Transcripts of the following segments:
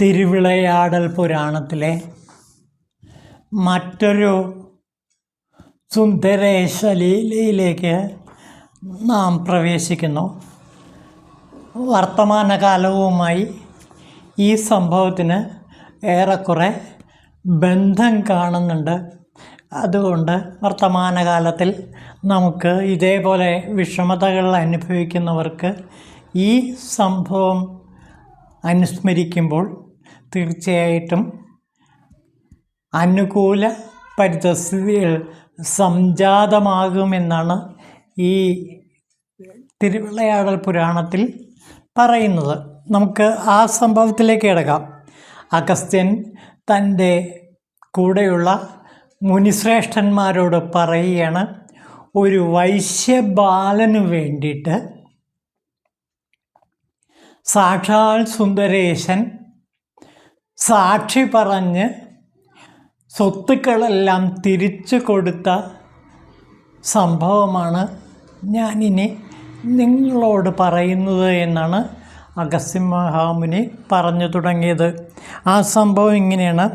തിരുവിളയാടൽ പുരാണത്തിലെ മറ്റൊരു സുന്ദരേശ ലീലയിലേക്ക് നാം പ്രവേശിക്കുന്നു. വർത്തമാനകാലവുമായി ഈ സംഭവത്തിന് ഏറെക്കുറെ ബന്ധം കാണുന്നുണ്ട്. അതുകൊണ്ട് വർത്തമാനകാലത്തിൽ നമുക്ക് ഇതേപോലെ വിഷമതകൾ അനുഭവിക്കുന്നവർക്ക് ഈ സംഭവം അനുസ്മരിക്കുമ്പോൾ തീർച്ചയായിട്ടും അനുകൂല പരിതസ്ഥിതികൾ സംജാതമാകുമെന്നാണ് ഈ തിരുവിളയാടൽ പുരാണത്തിൽ പറയുന്നത്. നമുക്ക് ആ സംഭവത്തിലേക്ക് കിടക്കാം. അഗസ്ത്യൻ തൻ്റെ കൂടെയുള്ള മുനിശ്രേഷ്ഠന്മാരോട് പറയുകയാണ്, ഒരു വൈശ്യബാലനു വേണ്ടിയിട്ട് സാക്ഷാൽ സുന്ദരേശൻ സാക്ഷി പറഞ്ഞ് സ്വത്തുക്കളെല്ലാം തിരിച്ചു കൊടുത്ത സംഭവമാണ് ഞാനിനി നിങ്ങളോട് പറയുന്നത് എന്നാണ് അഗസ്ത്യ മഹാമുനി പറഞ്ഞു തുടങ്ങിയത്. ആ സംഭവം ഇങ്ങനെയാണ്.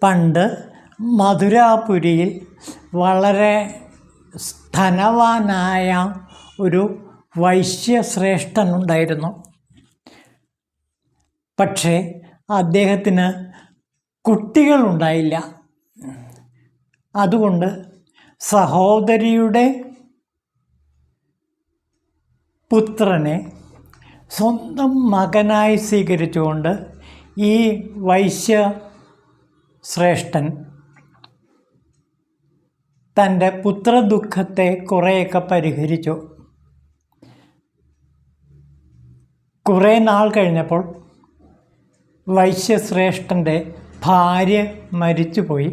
പണ്ട് മധുരാപുരിയിൽ വളരെ ധനവാനായ ഒരു വൈശ്യശ്രേഷ്ഠനുണ്ടായിരുന്നു. പക്ഷേ അദ്ദേഹത്തിന് കുട്ടികളുണ്ടായില്ല. അതുകൊണ്ട് സഹോദരിയുടെ പുത്രനെ സ്വന്തം മകനായി സ്വീകരിച്ചുകൊണ്ട് ഈ വൈശ്യശ്രേഷ്ഠൻ തൻ്റെ പുത്രദുഃഖത്തെ കുറേയൊക്കെ പരിഹരിച്ചു. കുറേ നാൾ കഴിഞ്ഞപ്പോൾ വൈശ്യശ്രേഷ്ഠൻ്റെ ഭാര്യ മരിച്ചുപോയി.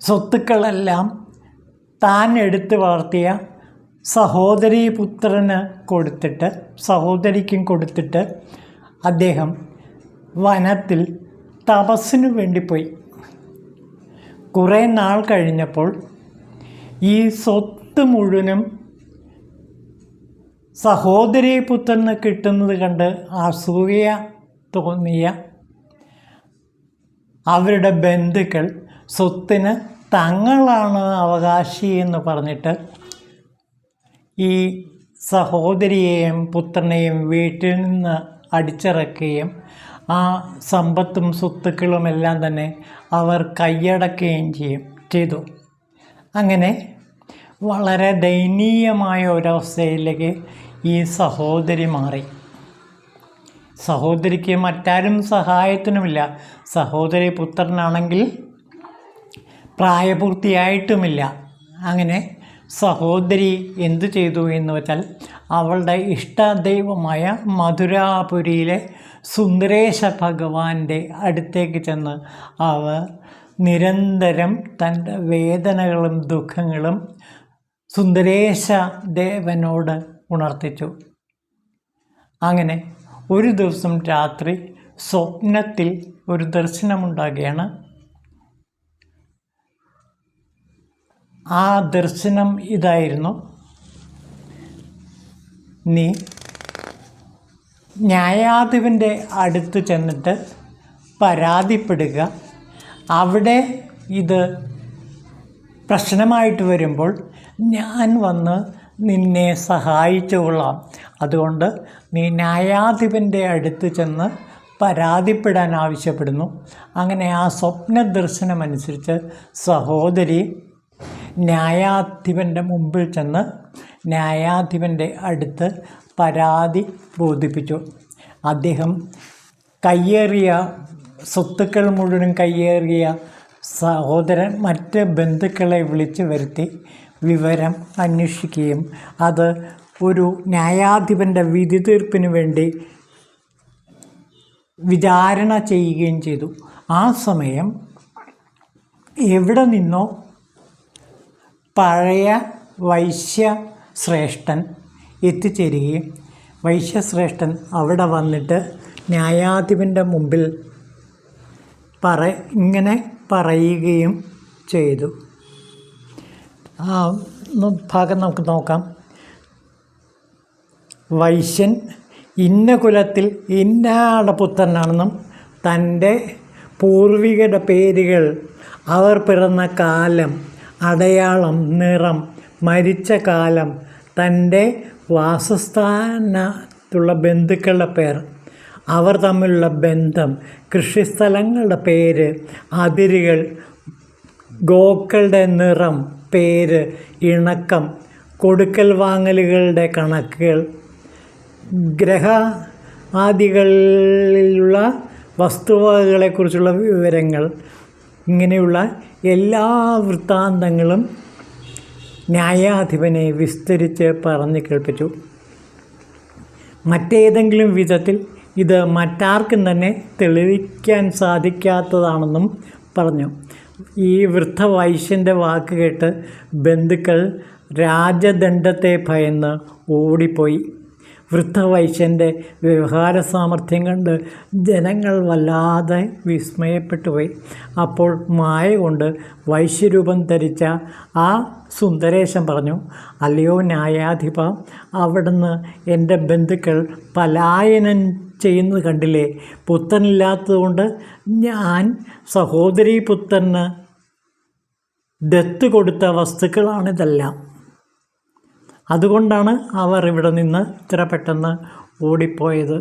സ്വത്തുക്കളെല്ലാം താൻ എടുത്തു വളർത്തിയ സഹോദരിക്കും കൊടുത്തിട്ട് അദ്ദേഹം വനത്തിൽ തപസ്സിനു വേണ്ടി പോയി. കുറേ നാൾ കഴിഞ്ഞപ്പോൾ ഈ സ്വത്ത് മുഴുവനും സഹോദരീപുത്രന് കിട്ടുന്നത് കണ്ട് അസൂയ തോന്നിയ അവരുടെ ബന്ധുക്കൾ സ്വത്തിന് തങ്ങളാണ് അവകാശി എന്ന് പറഞ്ഞിട്ട് ഈ സഹോദരിയെയും പുത്രനെയും വീട്ടിൽ നിന്ന് അടിച്ചിറക്കുകയും ആ സമ്പത്തും സ്വത്തുക്കളുമെല്ലാം തന്നെ അവർ കൈയടക്കുകയും ചെയ്തു. അങ്ങനെ വളരെ ദയനീയമായ ഒരവസ്ഥയിലേക്ക് ഈ സഹോദരി മാറി. സഹോദരിക്ക് മറ്റാരും സഹായത്തിനുമില്ല. സഹോദരി പുത്രനാണെങ്കിൽ പ്രായപൂർത്തിയായിട്ടുമില്ല. അങ്ങനെ സഹോദരി എന്തു ചെയ്തു എന്ന് വെച്ചാൽ അവളുടെ ഇഷ്ടദൈവമായ മധുരാപുരിയിലെ സുന്ദരേശ ഭഗവാന്റെ അടുത്തേക്ക് ചെന്ന് അവർ നിരന്തരം തൻ്റെ വേദനകളും ദുഃഖങ്ങളും സുന്ദരേശ ദേവനോട് ഉണർത്തിച്ചു. അങ്ങനെ ഒരു ദിവസം രാത്രി സ്വപ്നത്തിൽ ഒരു ദർശനമുണ്ടാകുകയാണ്. ആ ദർശനം ഇതായിരുന്നു: നീ ന്യായാധിപൻ്റെ അടുത്ത് ചെന്നിട്ട് പരാതിപ്പെടുക. അവിടെ ഇത് പ്രശ്നമായിട്ട് വരുമ്പോൾ ഞാൻ വന്ന് നിന്നെ സഹായിച്ചുകൊള്ളാം. അതുകൊണ്ട് നീ ന്യായാധിപൻ്റെ അടുത്ത് ചെന്ന് പരാതിപ്പെടാൻ ആവശ്യപ്പെടുന്നു. അങ്ങനെ ആ സ്വപ്ന ദർശനമനുസരിച്ച് സഹോദരി ന്യായാധിപൻ്റെ മുമ്പിൽ ചെന്ന് ന്യായാധിപൻ്റെ അടുത്ത് പരാതി ബോധിപ്പിച്ചു. അദ്ദേഹം സ്വത്തുക്കൾ മുഴുവൻ കയ്യേറിയ സഹോദരൻ മറ്റ് ബന്ധുക്കളെ വിളിച്ചു വരുത്തി വിവരം അന്വേഷിക്കുകയും അത് ഒരു ന്യായാധിപൻ്റെ വിധി തീർപ്പിന് വേണ്ടി വിചാരണ ചെയ്യുകയും ചെയ്തു. ആ സമയം എവിടെ നിന്നോ പഴയ വൈശ്യശ്രേഷ്ഠൻ എത്തിച്ചേരുകയും വൈശ്യശ്രേഷ്ഠൻ അവിടെ വന്നിട്ട് ന്യായാധിപൻ്റെ മുമ്പിൽ ഇങ്ങനെ പറയുകയും ചെയ്തു. ആ ഭാഗം നമുക്ക് നോക്കാം. വൈശ്യൻ ഇന്ന കുലത്തിൽ ഇന്നയാളുടെ പുത്രനാണെന്നും തൻ്റെ പൂർവികരുടെ പേരുകൾ, അവർ പിറന്ന കാലം, അടയാളം, നിറം, മരിച്ച കാലം, തൻ്റെ വാസസ്ഥാനത്തുള്ള ബന്ധുക്കളുടെ പേർ, അവർ തമ്മിലുള്ള ബന്ധം, കൃഷിസ്ഥലങ്ങളുടെ പേര്, അതിരുകൾ, ഗോക്കളുടെ നിറം, പേര്, ഇണക്കം, കൊടുക്കൽ വാങ്ങലുകളുടെ കണക്കുകൾ, ഗ്രഹ ആദികളിലുള്ള വസ്തുവകകളെക്കുറിച്ചുള്ള വിവരങ്ങൾ, ഇങ്ങനെയുള്ള എല്ലാ വൃത്താന്തങ്ങളും ന്യായാധിപനെ വിസ്തരിച്ച് പറഞ്ഞു കേൾപ്പിച്ചു. മറ്റേതെങ്കിലും വിധത്തിൽ ഇത് മറ്റാർക്കും തന്നെ തെളിയിക്കാൻ സാധിക്കാത്തതാണെന്നും പറഞ്ഞു. ഈ വൃദ്ധവൈശ്യൻ്റെ വാക്ക് കേട്ട് ബന്ധുക്കൾ രാജദണ്ഡത്തെ ഭയന്ന് ഓടിപ്പോയി. വൃദ്ധവൈശ്യൻ്റെ വ്യവഹാര സാമർഥ്യം കണ്ട് ജനങ്ങൾ വല്ലാതെ വിസ്മയപ്പെട്ടുപോയി. അപ്പോൾ മായ കൊണ്ട് വൈശ്യരൂപം ധരിച്ച ആ സുന്ദരേശൻ പറഞ്ഞു, അല്ലയോ ന്യായാധിപ, അവിടുന്ന് എൻ്റെ ബന്ധുക്കൾ പലായനം ചെയ്യുന്നത് കണ്ടില്ലേ? പുത്രനില്ലാത്തതുകൊണ്ട് ഞാൻ സഹോദരീ പുത്രന് ദത്ത് കൊടുത്ത വസ്തുക്കളാണിതെല്ലാം. അതുകൊണ്ടാണ് അവർ ഇവിടെ നിന്ന് ഇത്ര പെട്ടെന്ന് ഓടിപ്പോയത്.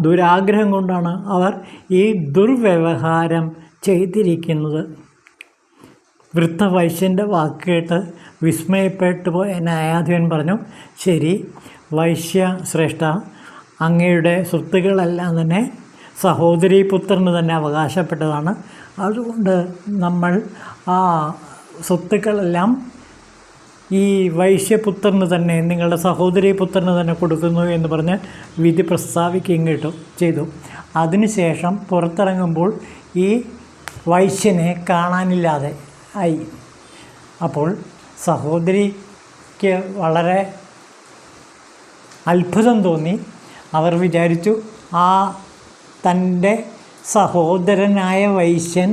ദുരാഗ്രഹം കൊണ്ടാണ് അവർ ഈ ദുർവ്യവഹാരം ചെയ്തിരിക്കുന്നത്. വൃദ്ധവൈശ്യൻ്റെ വാക്ക് കേട്ട് വിസ്മയപ്പെട്ടു പോയ ന്യായാധിപൻ പറഞ്ഞു, ശരി വൈശ്യ ശ്രേഷ്ഠ, അങ്ങയുടെ സ്വത്തുക്കളെല്ലാം തന്നെ സഹോദരീ പുത്രന് തന്നെ അവകാശപ്പെട്ടതാണ്. അതുകൊണ്ട് നമ്മൾ ആ സ്വത്തുക്കളെല്ലാം ഈ വൈശ്യപുത്രന് തന്നെ, നിങ്ങളുടെ സഹോദരീ പുത്രന് തന്നെ കൊടുക്കുന്നു എന്ന് പറഞ്ഞ് വിധി പ്രസ്താവിക്കുകയും ചെയ്തു. അതിനുശേഷം പുറത്തിറങ്ങുമ്പോൾ ഈ വൈശ്യനെ കാണാനില്ലാതെ ആയി. അപ്പോൾ സഹോദരിക്ക് വളരെ അത്ഭുതം തോന്നി. അവർ വിചാരിച്ചു ആ തൻ്റെ സഹോദരനായ വൈശ്യൻ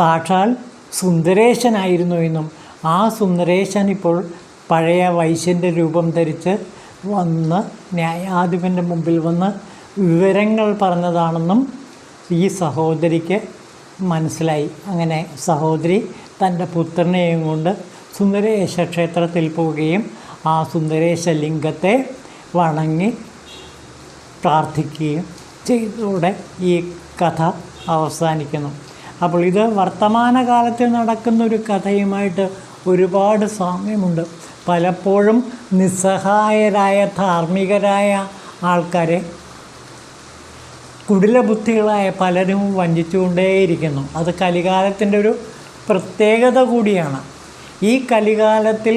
സാക്ഷാൽ സുന്ദരേശനായിരുന്നു എന്നും ആ സുന്ദരേശൻ ഇപ്പോൾ പഴയ വൈശ്യൻ്റെ രൂപം ധരിച്ച് വന്ന് ന്യായാധിപൻ്റെ മുമ്പിൽ വന്ന് വിവരങ്ങൾ പറഞ്ഞതാണെന്നും ഈ സഹോദരിക്ക് മനസ്സിലായി. അങ്ങനെ സഹോദരി തൻ്റെ പുത്രനെയും കൊണ്ട് സുന്ദരേശ ക്ഷേത്രത്തിൽ പോവുകയും ആ സുന്ദരേശ ലിംഗത്തെ വണങ്ങി പ്രാർത്ഥിക്കുകയും ചെയ്തതോടെ ഈ കഥ അവസാനിക്കുന്നു. അപ്പോൾ ഇത് വർത്തമാനകാലത്തിൽ നടക്കുന്നൊരു കഥയുമായിട്ട് ഒരുപാട് സാമ്യമുണ്ട്. പലപ്പോഴും നിസ്സഹായരായ ധാർമ്മികരായ ആൾക്കാരെ കുടിലബുദ്ധികളായ പലരും വഞ്ചിച്ചുകൊണ്ടേയിരിക്കുന്നു. അത് കലികാലത്തിൻ്റെ ഒരു പ്രത്യേകത കൂടിയാണ്. ഈ കലികാലത്തിൽ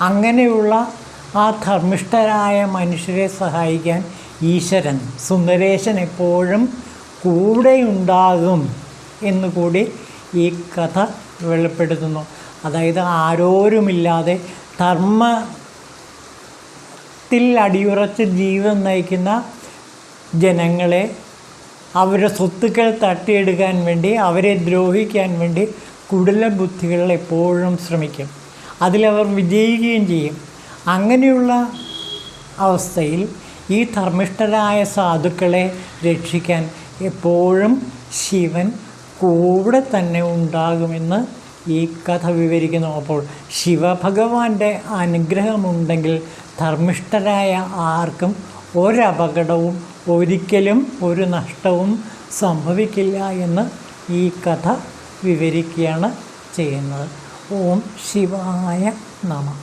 അങ്ങനെയുള്ള ആ ധർമ്മിഷ്ഠരായ മനുഷ്യരെ സഹായിക്കാൻ ഈശ്വരൻ, സുന്ദരേശൻ എപ്പോഴും കൂടെയുണ്ടാകും എന്നുകൂടി ഈ കഥ വെളിപ്പെടുത്തുന്നു. അതായത് ആരോരുമില്ലാതെ ധർമ്മത്തിൽ അടിയുറച്ച് ജീവിതം നയിക്കുന്ന ജനങ്ങളെ അവരുടെ സ്വത്തുക്കൾ തട്ടിയെടുക്കാൻ വേണ്ടി, അവരെ ദ്രോഹിക്കാൻ വേണ്ടി കുടിലബുദ്ധികൾ എപ്പോഴും ശ്രമിക്കും. അതിലവർ വിജയിക്കുകയും ചെയ്യും. അങ്ങനെയുള്ള അവസ്ഥയിൽ ഈ ധർമ്മിഷ്ഠരായ സാധുക്കളെ രക്ഷിക്കാൻ എപ്പോഴും ശിവൻ കൂടെ തന്നെ ഉണ്ടാകുമെന്ന് ഈ കഥ വിവരിക്കുന്നു. അപ്പോൾ ശിവഭഗവാന്റെ അനുഗ്രഹമുണ്ടെങ്കിൽ ധർമ്മിഷ്ഠരായ ആർക്കും ഒരപകടവും ഒരിക്കലും ഒരു നഷ്ടവും സംഭവിക്കില്ല എന്ന് ഈ കഥ വിവരിക്കുകയാണ് ചെയ്യുന്നത്. ഓം ശിവായ നമഃ.